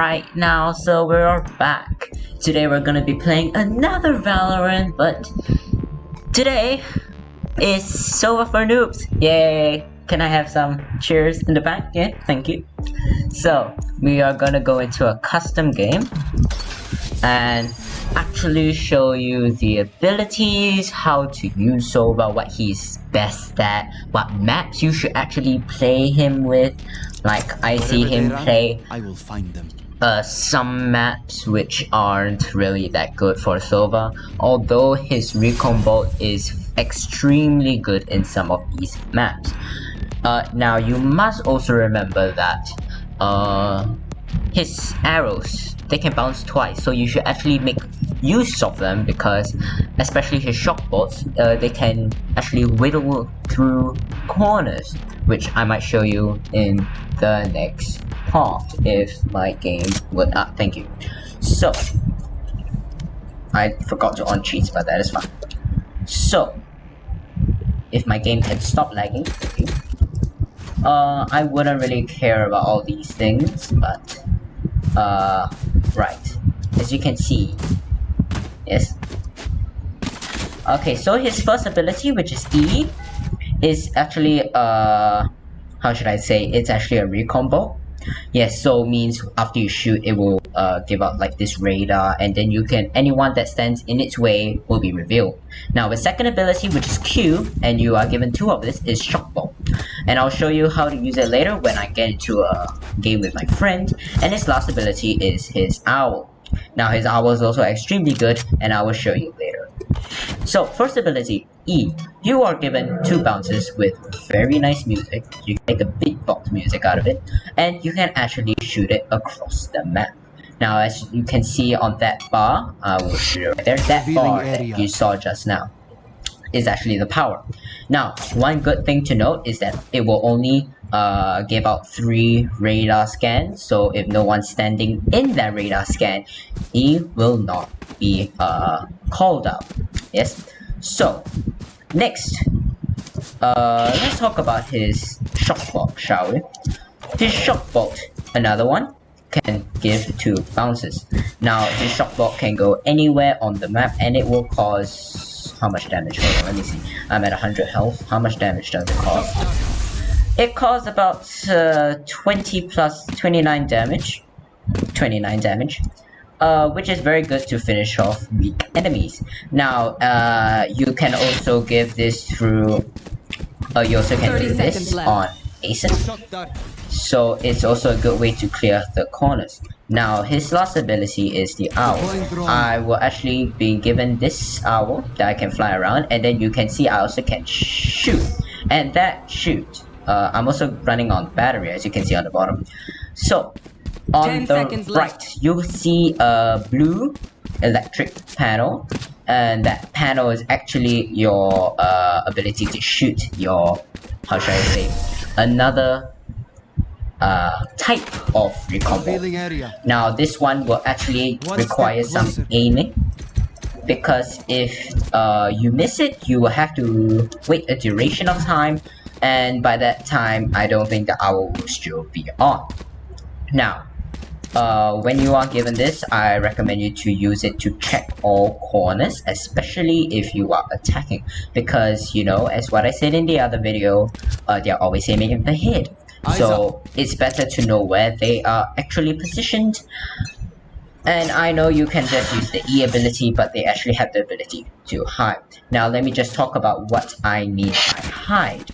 Alright, now so we're back. Today we're gonna be playing another Valorant, but today is Sova for noobs. Yay! Can I have some cheers in the back? Yeah, thank you. So we are gonna go into a custom game and actually show you the abilities, how to use Sova, what he's best at, what maps you should actually play him with. Like I see him play I will find them. some maps which aren't really that good for Sova, although his recon bolt is extremely good in some of these maps. Now you must also remember that his arrows, they can bounce twice, so you should actually make use of them, because especially his shock bolts, they can actually whittle through corners, which I might show you in the next part if my game would thank you. So I forgot to on cheats, but that is fine. So if my game can stop lagging, thank you. I wouldn't really care about all these things, but right, as you can see, yes. Okay, so his first ability, which is E, is actually how should I say, it's actually a recon bolt. Yes, so means after you shoot, it will give out like this radar, and then you can, anyone that stands in its way will be revealed. Now the second ability, which is Q, and you are given two of this, is shock bolt, and I'll show you how to use it later when I get into a game with my friend. And his last ability is his owl. Now his owl is also extremely good, and I will show you later. So first ability, E. You are given two bounces with very nice music. You can make a beatbox music out of it, and you can actually shoot it across the map. Now as you can see on that bar, I will shoot it right there. That bar that you saw just now is actually the power. Now one good thing to note is that it will only give out 3 radar scans, so if no one's standing in that radar scan, he will not be called out. Yes, so next let's talk about his shock bolt, shall we? His shock bolt, another one, can give 2 bounces. Now his shock bolt can go anywhere on the map, and it will cause how much damage? Hold on, let me see. I'm at 100 health. How much damage does it cause? It caused about 20 plus 29 damage. 29 damage. Which is very good to finish off weak enemies. Now, you can also give this through. You also can do this on Aces. So it's also a good way to clear the corners. Now his last ability is the owl. I will actually be given this owl that I can fly around, and then you can see I also can shoot. And that shoot, I'm also running on battery, as you can see on the bottom. So on the right, you'll see a blue electric panel, and that panel is actually your ability to shoot your, how should I say, another type of recon bolt. Now this one will actually require some aiming, because if you miss it, you will have to wait a duration of time, and by that time I don't think the owl will still be on. Now when you are given this, I recommend you to use it to check all corners, especially if you are attacking, because you know, as what I said in the other video, they are always aiming at the head. So it's better to know where they are actually positioned. And I know you can just use the E ability, but they actually have the ability to hide. Now let me just talk about what I mean by hide.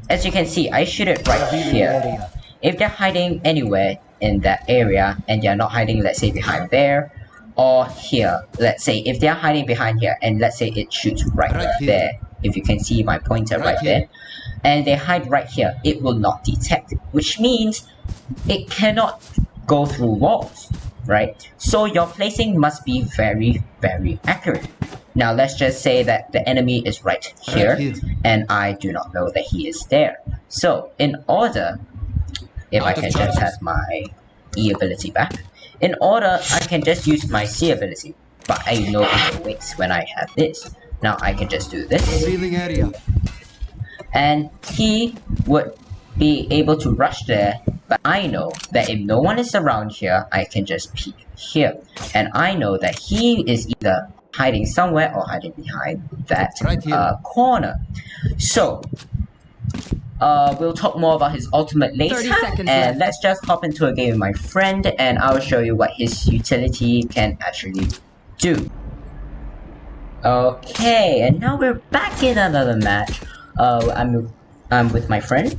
As you can see, I shoot it right here. If they're hiding anywhere in that area, and they're not hiding, let's say behind there or here, let's say if they're hiding behind here, and let's say it shoots right there, if you can see my pointer right there, and they hide right here, it will not detect, which means it cannot go through walls, right? So your placing must be very, very accurate. Now let's just say that the enemy is right here, and I do not know that he is there. So in order, if I can just have my E ability back, in order I can just use my C ability, but I know it waits when I have this. Now I can just do this, and he would be able to rush there But I know that if no one is around here, I can just peek here. And I know that he is either hiding somewhere or hiding behind that corner. So, we'll talk more about his ultimate later. And let's just hop into a game with my friend and I'll show you what his utility can actually do. Okay, and now we're back in another match. I'm with my friend.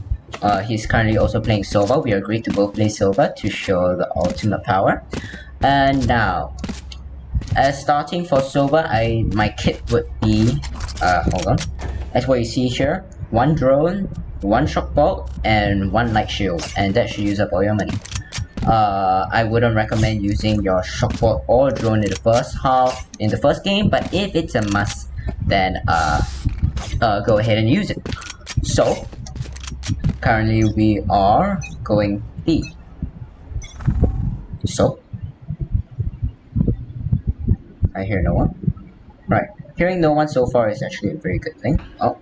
He's currently also playing Sova. We agreed to both play Sova to show the ultimate power. And now, as starting for Sova, my kit would be hold on. As what you see here, one drone, one shock bolt, and one light shield, and that should use up all your money. I wouldn't recommend using your shock bolt or drone in the first half in the first game, but if it's a must, then go ahead and use it. So currently we are going B. So I hear no one. Right, hearing no one so far is actually a very good thing. Oh,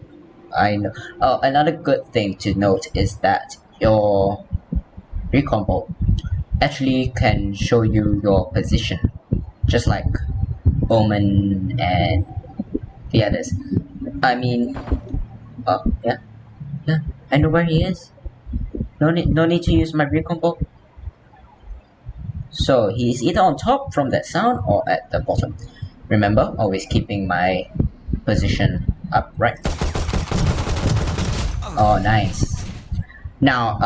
I know. Oh, another good thing to note is that your recon bolt actually can show you your position, just like Omen and the others. I mean, yeah, I know where he is. No need to use my recon bolt. So he's either on top from that sound or at the bottom. Remember, always keeping my position upright. Oh, nice. Now,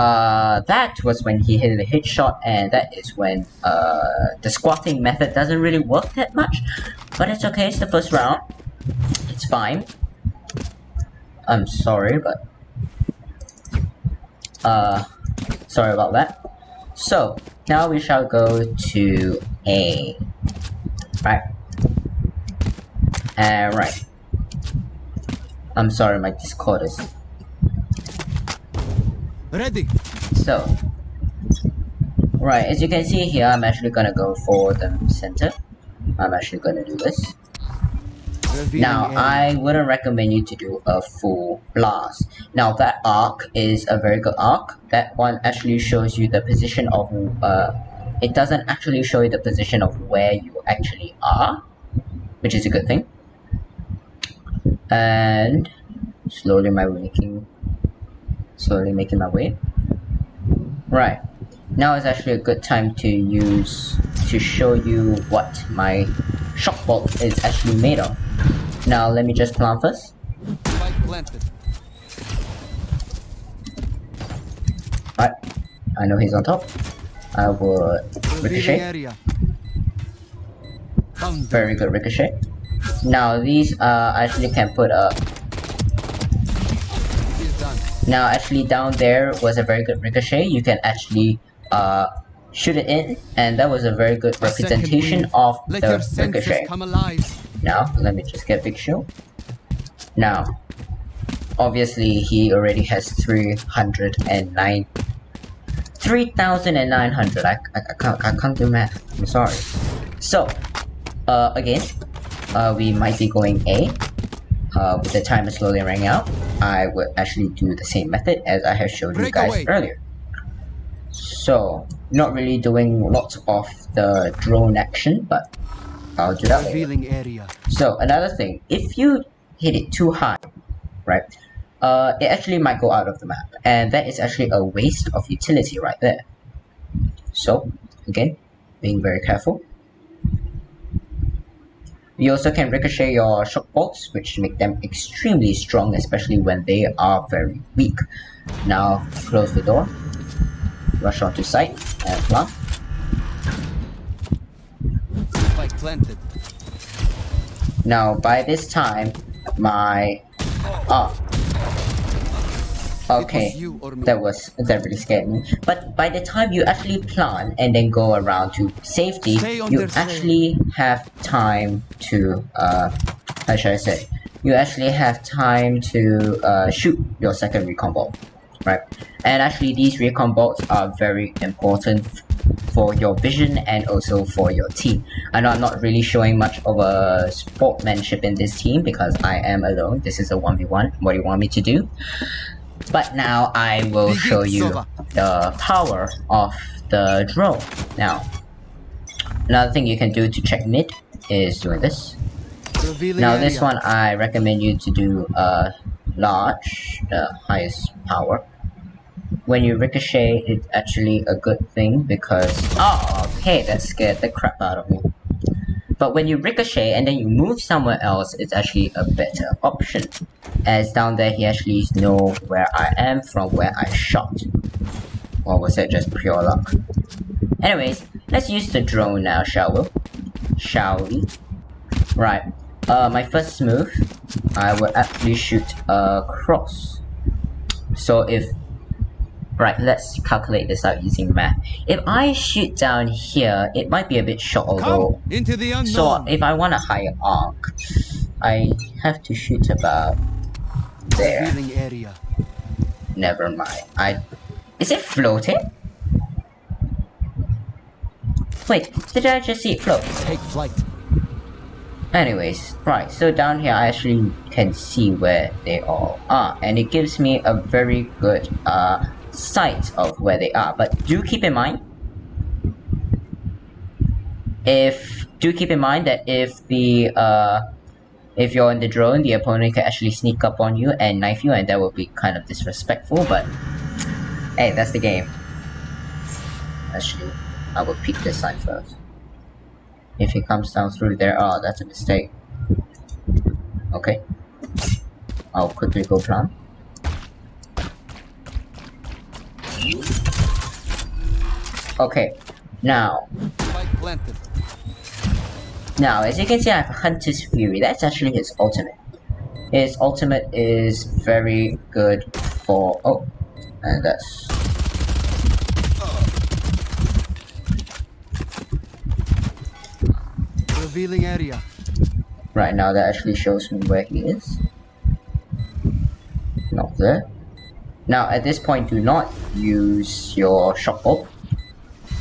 that was when he hit a headshot, and that is when the squatting method doesn't really work that much, but it's okay. It's the first round. It's fine. I'm sorry, but sorry about that. So now we shall go to A. Right. Right. I'm sorry, my Discord is ready. So, right, as you can see here, I'm actually gonna go for the center. I'm actually gonna do this. Now, I wouldn't recommend you to do a full blast. Now, that arc is a very good arc. That one actually shows you the position of, it doesn't actually show you the position of where you actually are, which is a good thing. And slowly making my way. Right, now is actually a good time to show you what my shock bolt is actually made of. Now let me just plant first. Right, I know he's on top. I would ricochet. Very good ricochet. Now these actually can put a Now actually down there was a very good ricochet. You can actually shoot it in, and that was a very good representation of the ricochet. Now let me just get big shield. Now obviously he already has 3,900. I can't do math. I'm sorry. So again, we might be going A. With the timer slowly running out, I would actually do the same method as I have showed you guys earlier. So, not really doing lots of the drone action, but I'll do that later. So, another thing, if you hit it too high, right, it actually might go out of the map, and that is actually a waste of utility right there. So, again, being very careful. You also can ricochet your shock bolts, which make them extremely strong, especially when they are very weak. Now, close the door, rush onto site, and plant. Spike planted. Now, by this time, my okay, that really scared me. But by the time you actually plant and then go around to safety, you actually have time to how should I say? You actually have time to shoot your second recon bolt, right? And actually, these recon bolts are very important for your vision and also for your team. I know I'm not really showing much of a sportsmanship in this team because I am alone. This is a 1v1. What do you want me to do? But now I will show you Sova. the power of the drone. Now, another thing you can do to check mid is doing this. Revealing Now area. this one I recommend you to do large, the highest power. When you ricochet, it's actually a good thing because okay, that scared the crap out of me. But when you ricochet and then you move somewhere else, it's actually a better option. As down there he actually knows where I am from where I shot. Or was that just pure luck? Anyways, let's use the drone now, shall we? Shall we? Right. My first move, I will actually shoot across. So if right, let's calculate this out using math. If I shoot down here, it might be a bit short, although. Come into the unknown. So if I want a higher arc, I have to shoot about there. Revealing area. Never mind. Is it floating? Wait, did I just see it float? Take flight. Anyways, right, so down here I actually can see where they all are, and it gives me a very good sight of where they are. But do keep in mind that if you're in the drone, the opponent can actually sneak up on you and knife you, and that will be kind of disrespectful, but hey, that's the game. Actually, I will peek this side first. If he comes down through there, that's a mistake. Okay. I'll quickly go plant. Okay, now, as you can see, I have Hunter's Fury. That's actually his ultimate. His ultimate is very good for... oh, and that's... Revealing area. Right now, that actually shows me where he is. Not there. Now, at this point, do not use your shock bolt.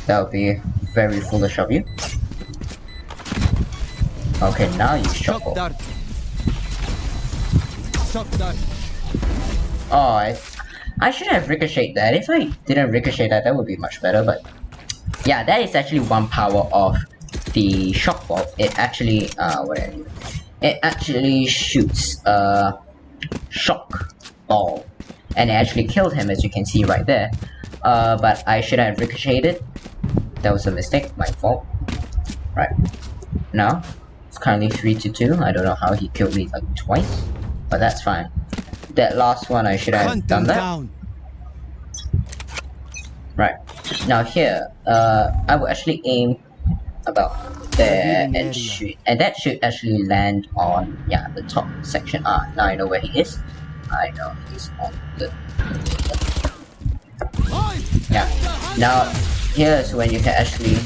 That would be very foolish of you. Okay, now use shock bolt. Oh, I should have ricocheted that. If I didn't ricochet that, that would be much better. But yeah, that is actually one power of the shock bolt. It actually it actually shoots a shock ball, and it actually killed him, as you can see right there. But I should have ricocheted. That was a mistake, my fault. Right now, it's currently 3-2. I don't know how he killed me like twice, but that's fine. That last one I should have done that. Down. Right now here, I will actually aim about there and shoot, and that should actually land on the top section. Now I know where he is. I know he's on the now here's when you can actually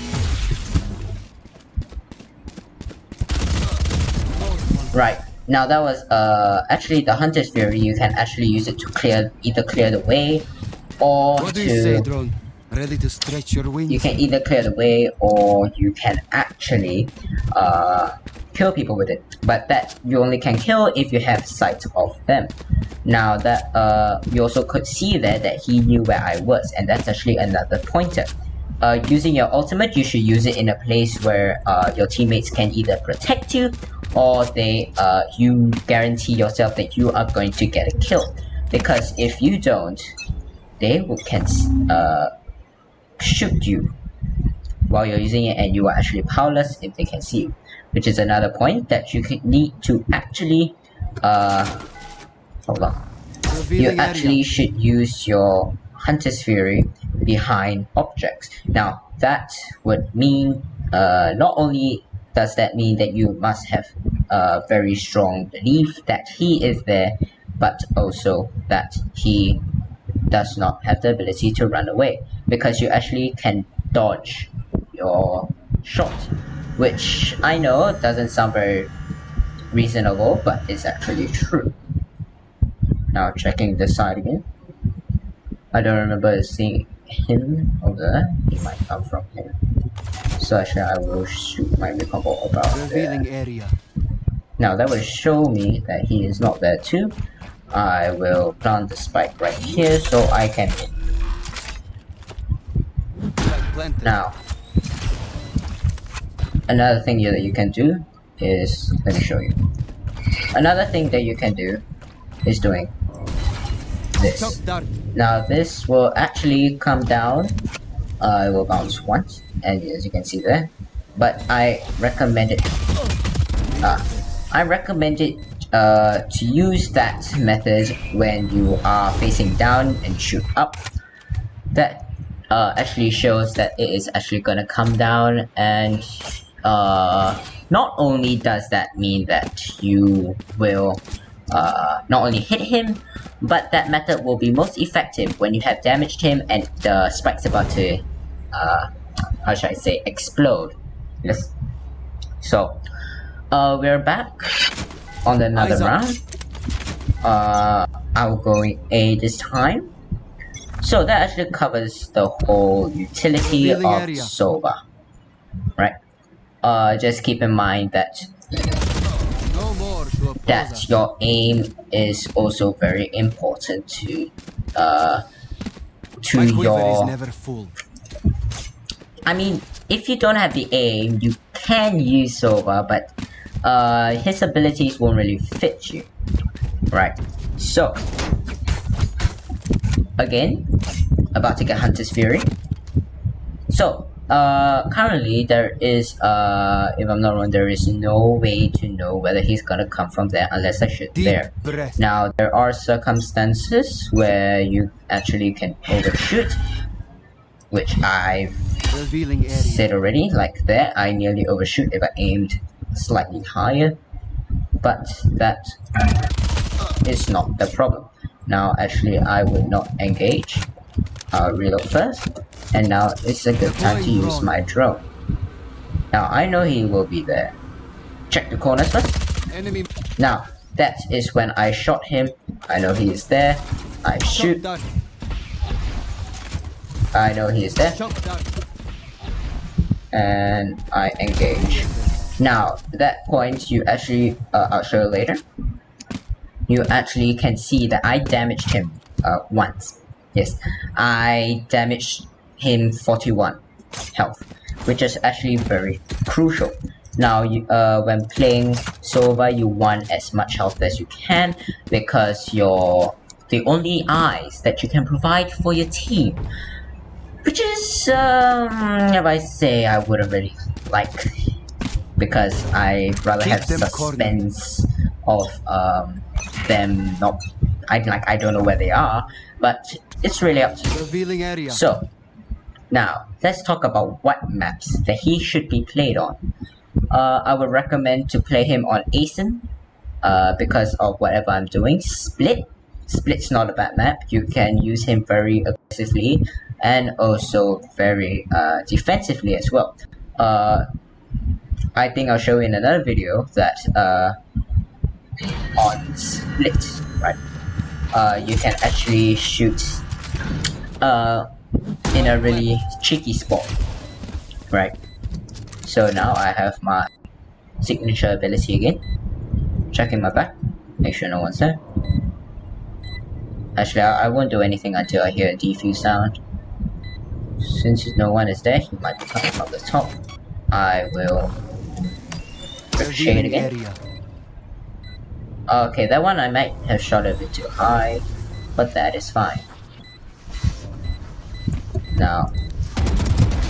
right now that was actually the Hunter's Fury. You can actually use it to either clear the way or What do you say, drone? Ready to stretch your wings? You can either clear the way or you can actually kill people with it. But that you only can kill if you have sight of them. Now that you also could see there that he knew where I was, and that's actually another pointer. Using your ultimate, you should use it in a place where your teammates can either protect you or you guarantee yourself that you are going to get a kill. Because if you don't, they can shoot you while you're using it, and you are actually powerless if they can see you, which is another point that you need to actually hold on. You actually should use your Hunter's Fury behind objects. Now that would mean not only does that mean that you must have a very strong belief that he is there, but also that he does not have the ability to run away, because you actually can dodge your shot, which I know doesn't sound very reasonable, but it's actually true. Now checking this side again. I don't remember seeing him over there. He might come from here. So actually I will shoot my recon bolt about Revealing there. area. Now that will show me that he is not there too. I will plant the spike right here so I can hit. Planted. Now, another thing that you can do is, let me show you. Another thing that you can do is doing this. Chop dart. Now this will actually come down. It will bounce once, and as you can see there. But I recommend it. To use that method when you are facing down and shoot up. That actually shows that it is actually gonna come down, and not only does that mean that you will not only hit him, but that method will be most effective when you have damaged him and the spike's about to how should I say, explode. Yes. So we're back on another round. I'll go in A this time. So that actually covers the whole utility of area. Sova, right? Just keep in mind that No more to oppose us. your aim is also very important to My quiver is your. never full. I mean, if you don't have the aim, you can use Sova, but his abilities won't really fit you, right? So again, about to get Hunter's Fury. So currently there is if I'm not wrong, there is no way to know whether he's gonna come from there unless I shoot Deep there. breath. Now there are circumstances where you actually can overshoot, which I've Revealing area. said already. Like there, I nearly overshoot if I aimed slightly higher, but that is not the problem. Now actually I would not engage. I'll reload first, and now it's a good time to use my drone. Now I know he will be there. Check the corners first. Enemy. Now that is when I shot him. I know he is there. I Chop shoot. dart. I know he is there, Chop dart. and I engage. Now at that point, you actually I'll show you later. You actually can see that I damaged him once. Yes, I damaged him 41 health, which is actually very crucial. Now, when playing Sova, you want as much health as you can because you're the only eyes that you can provide for your team. Which is, if I say, I wouldn't really like, because I rather Keep have them suspense of them not. I don't know where they are, but it's really up to you. Revealing area. So now let's talk about what maps that he should be played on. I would recommend to play him on ASIN because of whatever I'm doing. Split's not a bad map. You can use him very aggressively and also very defensively as well. I think I'll show you in another video that on Split, right? You can actually shoot in a really cheeky spot, right? So now I have my signature ability again. Checking my back, make sure no one's there. Actually, I won't do anything until I hear a defuse sound. Since no one is there, he might be coming from the top. I will ricochet it again. Area. Okay, that one I might have shot a bit too high, but that is fine. Now,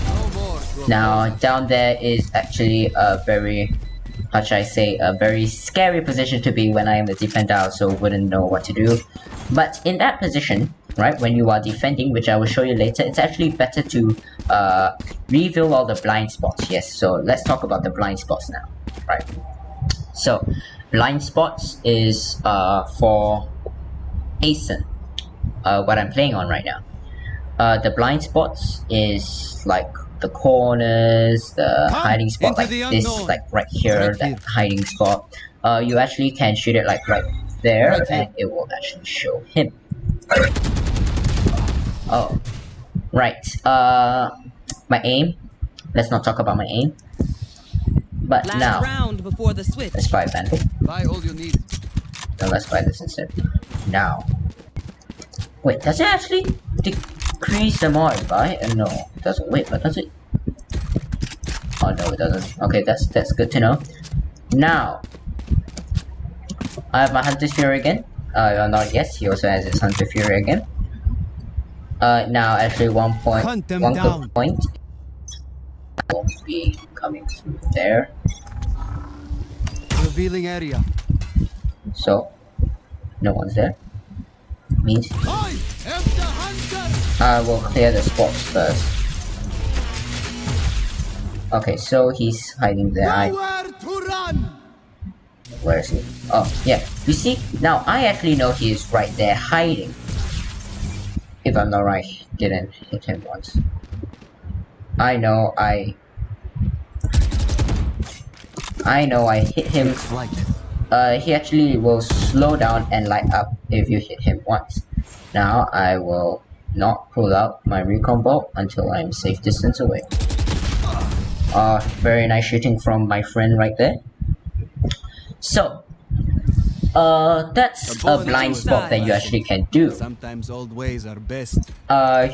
No more to now down there is actually a very, how should I say, a very scary position to be when I am a defender. I also wouldn't know what to do. But in that position, right, when you are defending, which I will show you later, it's actually better to reveal all the blind spots. Yes, so let's talk about the blind spots now, right? So, blind spots is for ASIN, what I'm playing on right now. The blind spots is like the corners, the hiding spot, like this, like right here, that hiding spot. You actually can shoot it like right there, and it will actually show him. Oh, right. My aim. Let's not talk about my aim. But Last now, round before the switch. let's try Bandit. buy all you need. Now let's buy this instead. Now, wait, does it actually decrease the more I buy? No, it doesn't. Wait, but does it? Oh no, it doesn't. Okay, that's good to know. Now, I have my Hunter's Fury again. Not yes, he also has his Hunter Fury again. Now actually one good point won't be coming through there. Revealing area. So, no one's there. Means I am the hunter. I will clear the spots first. Okay, so he's hiding there. Nowhere to run. Where is he? Oh, yeah. You see, now I actually know he is right there hiding. If I'm not right, didn't hit him once. I know I hit him. He actually will slow down and light up if you hit him once. Now I will not pull out my recon bolt until I'm safe distance away. Very nice shooting from my friend right there. So, that's a blind spot that you actually can do. Sometimes old ways are best. I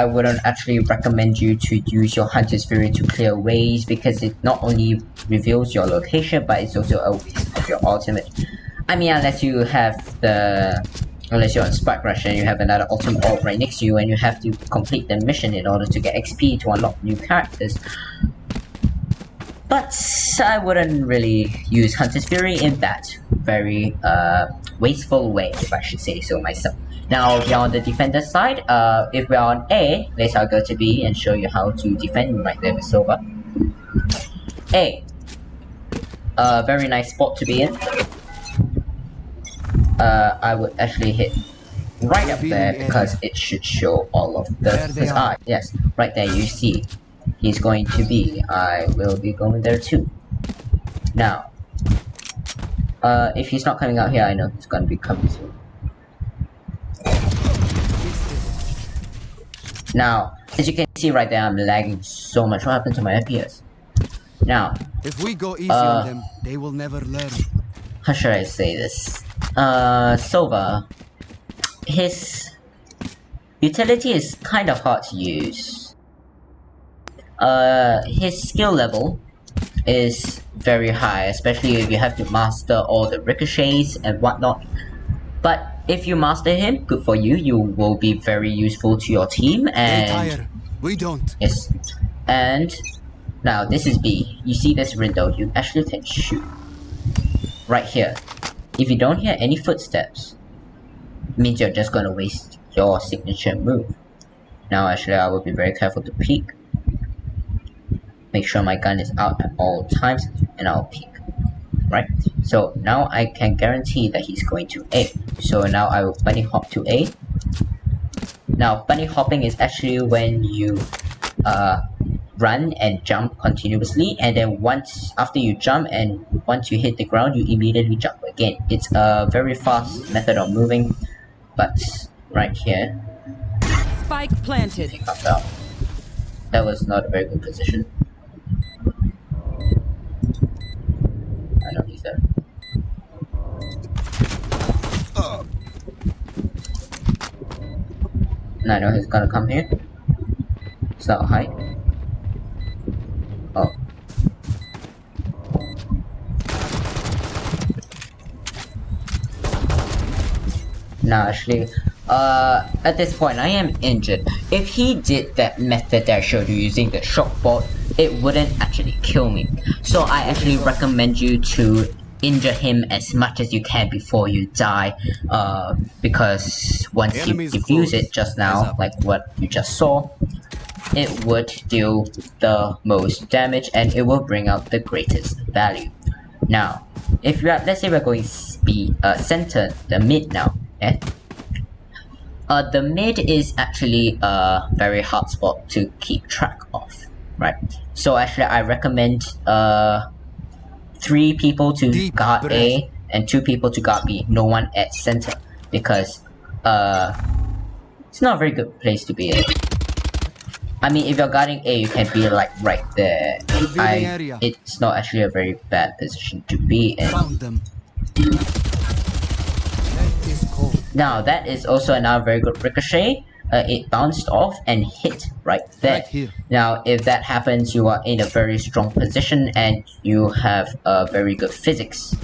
wouldn't actually recommend you to use your Hunter's Fury to clear ways because it not only reveals your location, but it's also a waste of your ultimate. I mean, unless you're on Spike Rush and you have another ultimate ult right next to you and you have to complete the mission in order to get XP to unlock new characters. But I wouldn't really use Hunter's Fury in that very wasteful way, if I should say so myself. Now, if you're on the defender side, if we're on A, I'll go to B and show you how to defend right there with Sova. A. Very nice spot to be in. I would actually hit right up there because it should show all of his eyes. Yes, right there you see. He's going to be. I will be going there too. Now, if he's not coming out here, I know he's going to be coming soon. Now, as you can see right there, I'm lagging so much. What happened to my FPS? Now, if we go easy on them, they will never learn. How should I say this? Sova, his utility is kind of hard to use. His skill level is very high, especially if you have to master all the ricochets and whatnot. But if you master him, good for you. You will be very useful to your team. And we don't. Yes. And now this is B. You see this window? You actually can shoot right here. If you don't hear any footsteps, it means you're just gonna waste your signature move. Now, actually, I will be very careful to peek. Make sure my gun is out at all times, and I'll peek. Right? So now I can guarantee that he's going to A. So now I will bunny hop to A. Now, bunny hopping is actually when you run and jump continuously, and then after you jump and once you hit the ground, you immediately jump again. It's a very fast method of moving, but right here, spike planted. He comes out. That was not a very good position. I know he's there. And I know he's gonna come here. So hide. Oh. Now actually, at this point I am injured. If he did that method that I showed you using the shock bolt, it wouldn't actually kill me. So I actually recommend you to injure him as much as you can before you die, because once you defuse it just now, like what you just saw, it would deal the most damage and it will bring out the greatest value. Now, if you are, let's say we're going center, the mid now, eh? The mid is actually a very hard spot to keep track of, right? So actually I recommend 3 people to guard A and 2 people to guard B, no one at center, because it's not a very good place to be in. I mean, if you're guarding A, you can be like right there. It's not actually a very bad position to be in. ice cold. Now that is also another very good ricochet. It bounced off and hit right there. Right here. Now if that happens, you are in a very strong position and you have a very good physics.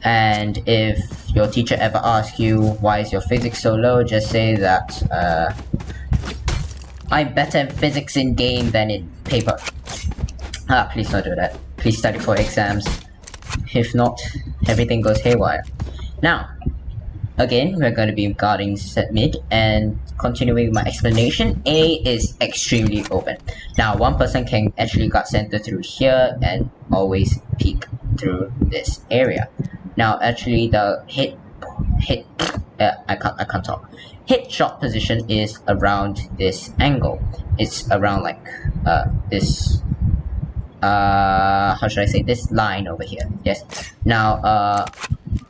And if your teacher ever asks you why is your physics so low, just say that I'm better in physics in game than in paper. Please don't do that. Please study for exams. If not, everything goes haywire. Now, again, we're going to be guarding set mid and continuing my explanation. A is extremely open. Now, one person can actually guard center through here and always peek through this area. Now, actually, the I can't talk. Hit shot position is around this angle. It's around like this. How should I say, this line over here? Yes. Now,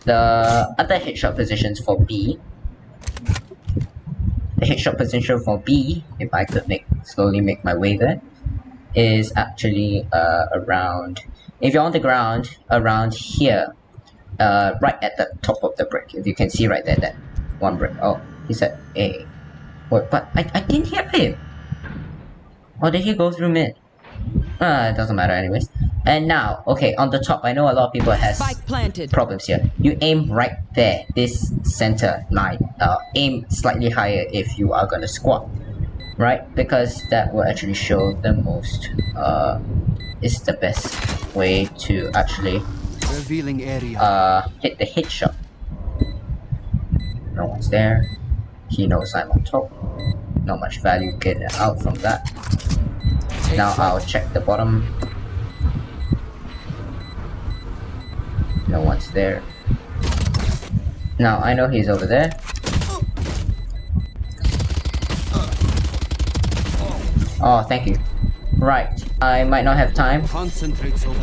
the other hit shot positions for B. The hit shot position for B, if I could slowly make my way there, is actually around. If you're on the ground, around here, right at the top of the brick. If you can see right there, that one brick. Oh, he's at A. Wait, but I didn't hear him. Or did he go through mid? It doesn't matter anyways. And now, okay, on the top, I know a lot of people has Spike planted. problems here. You aim right there, this center line. Aim slightly higher if you are gonna squat, right? Because that will actually show the most. Is the best way to actually Revealing area. hit the hit shot. No one's there. He knows I'm on top. Not much value getting out from that. Now I'll check the bottom. No one's there. Now I know he's over there. Oh, thank you. Right, I might not have time. Concentrate, Sova.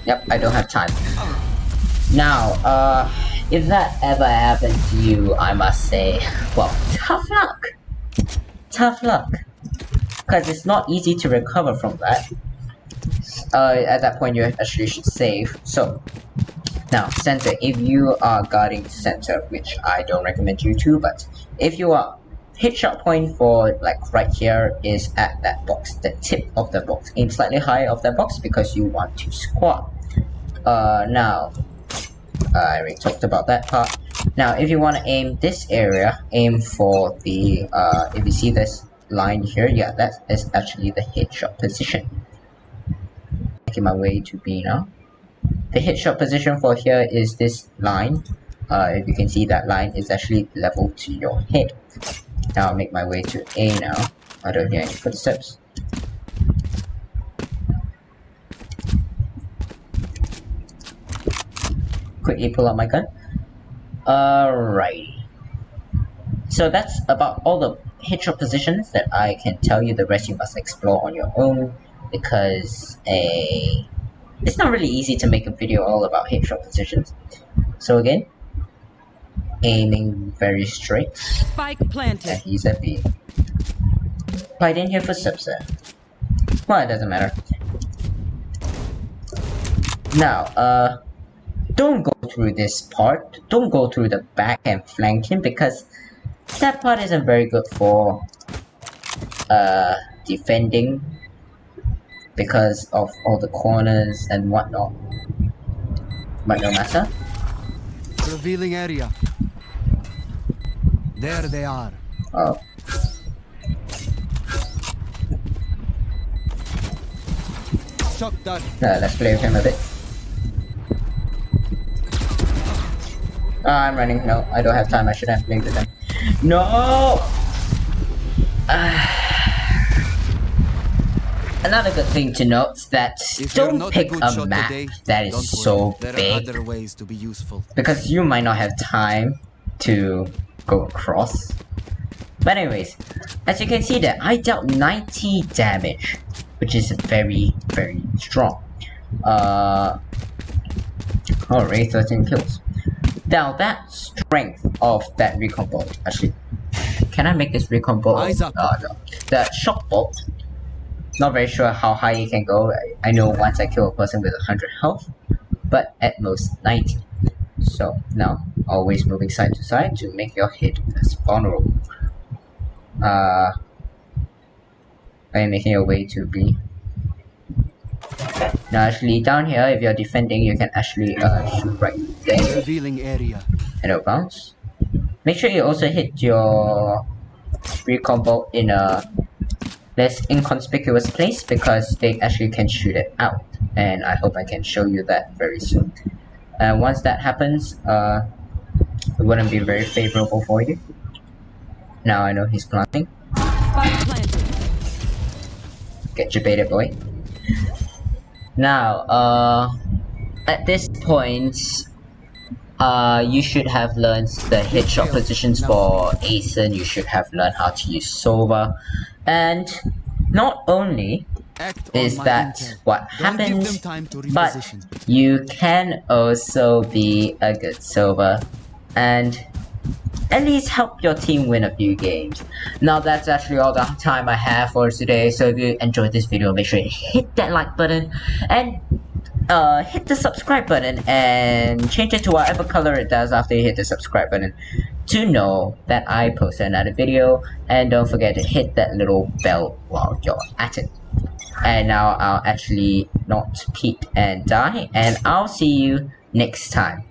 Yep, I don't have time. Now, if that ever happened to you, I must say, well, tough luck. Tough luck. Because it's not easy to recover from that. At that point, you actually should save. So, now, center. If you are guarding center, which I don't recommend you to, but if you are, hit shot point for like right here is at that box, the tip of the box. Aim slightly higher of that box because you want to squat. Now, I already talked about that part. Now, if you want to aim this area, aim for the, if you see this line here, yeah, that is actually the hit shot position. Making my way to B now. The hit shot position for here is this line. If you can see, that line is actually level to your head. Now I'll make my way to A now. I don't hear any footsteps. Quickly pull out my gun. Alrighty. So that's about all the hit shot positions that I can tell you. The rest you must explore on your own, because it's not really easy to make a video all about hit shot positions. So again, aiming very straight. Spike And planted. he's at B. But I didn't hear footsteps there. Well, it doesn't matter. Now, don't go through this part. Don't go through the back and flank him, because that part isn't very good for defending, because of all the corners and whatnot. But no matter. Revealing area. There they are. Oh. Shot that. Let's play with him a bit. I'm running. No, I don't have time. I should have played with him. No! Another good thing to note is that If you're don't not pick good a shot map today, that is don't so worry. There are big, other ways to be useful. because you might not have time to go across. But anyways, as you can see that I dealt 90 damage, which is very, very strong. Already 13 kills. Now that strength of that recon bolt, actually, can I make this recon bolt? Eyes up. No. The shock bolt, not very sure how high it can go. I know once I kill a person with 100 health, but at most 90. So now always moving side to side to make your hit less vulnerable. Are you making your way to B? Now actually down here, if you're defending, you can actually shoot right there Revealing area. and it'll bounce. Make sure you also hit your recon bolt in a less inconspicuous place because they actually can shoot it out, and I hope I can show you that very soon. And once that happens, it wouldn't be very favorable for you. Now I know he's planting. Spike planted. Get your baited, boy. Now, at this point, you should have learned the headshot positions for Asen. You should have learned how to use Sova, and not only Act on is my that intel. what Don't give them happens, time to but reposition. you can also be a good Sova and at least help your team win a few games. Now that's actually all the time I have for today, so if you enjoyed this video, make sure you hit that like button and hit the subscribe button and change it to whatever color it does after you hit the subscribe button to know that I post another video, and don't forget to hit that little bell while you're at it. And now I'll actually not peek and die, and I'll see you next time.